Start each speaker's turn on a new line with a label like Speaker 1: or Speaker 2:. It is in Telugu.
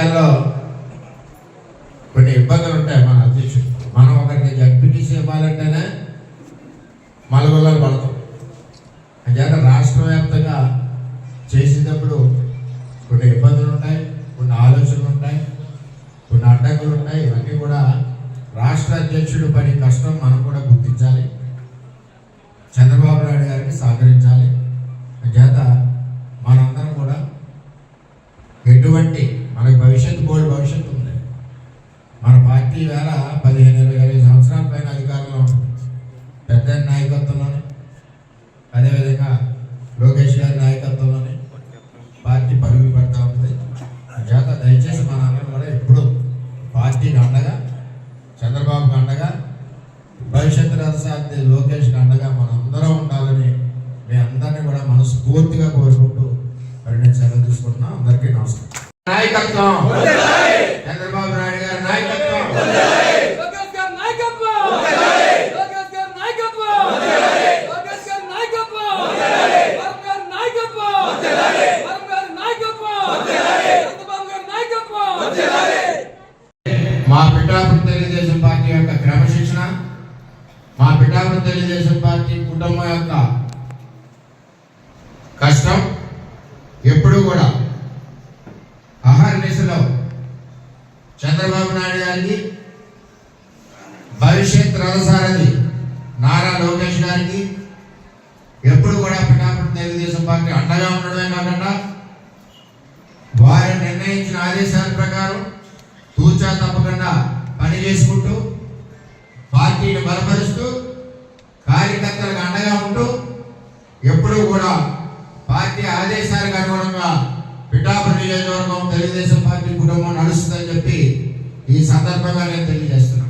Speaker 1: ఏరియాల్లో కొన్ని ఇబ్బందులు ఉంటాయి. మన అధ్యక్షుడు మనం ఒకరికి జడ్పీటీసీ ఇవ్వాలంటేనే మలగొల్లలు పడతాం. అంచేత రాష్ట్ర వ్యాప్తంగా చేసేటప్పుడు కొన్ని ఇబ్బందులు ఉంటాయి, కొన్ని ఆలోచనలు ఉంటాయి, కొన్ని అడ్డంకులు ఉంటాయి. ఇవన్నీ కూడా రాష్ట్ర అధ్యక్షుడు పని కష్టం మనం కూడా గుర్తించాలి, చంద్రబాబు నాయుడు గారికి సహకరించాలి. అంచేత మనందరం కూడా ఎటువంటి మనకి భవిష్యత్తు ఉంది. మన పార్టీ వేళ 15-20 సంవత్సరాల పైన అధికారంలో ఉంటుంది. పెద్ద నాయకత్వంలోనే, అదేవిధంగా లోకేష్ గారి నాయకత్వంలోనే పార్టీ పరుగులు పడతా ఉంటుంది. చేత దయచేసి మన అందరం కూడా ఎప్పుడు పార్టీకి అండగా, చంద్రబాబుకి అండగా, భవిష్యత్తు రథసారథి లోకేష్కి అండగా మనందరం ఉండాలని మీ అందరినీ కూడా మనస్ఫూర్తిగా కోరుకుంటూ మరి నేను సెలవు తీసుకుంటున్నా. అందరికీ నమస్కారం. నాయకత్వం చంద్రబాబు నాయుడు గారి నాయకత్వం, మా పిఠాపురం తెలుగుదేశం పార్టీ యొక్క క్రమశిక్షణ, మా పిఠాపురం తెలుగుదేశం పార్టీ కుటుంబం యొక్క కష్టం ఎప్పుడు కూడా అహర్నిశలో చంద్రబాబు నాయుడు గారికి, భవిష్యత్ రథసారథి నారా లోకేష్ గారికి ఎప్పుడు కూడా పిఠాపురం తెలుగుదేశం పార్టీ అండగా ఉండడమే కాకుండా వారు నిర్ణయించిన ఆదేశాల ప్రకారం తూచా తప్పకుండా పని చేసుకుంటూ, పార్టీని బలపరుస్తూ, కార్యకర్తలకు అండగా ఉంటూ, ఎప్పుడూ కూడా పార్టీ ఆదేశాలకు అనుగుణంగా పిఠాపురం నియోజకవర్గం తెలుగుదేశం పార్టీ కుటుంబం నడుస్తుందని చెప్పి ఈ సందర్భంగా నేను తెలియజేస్తున్నాను.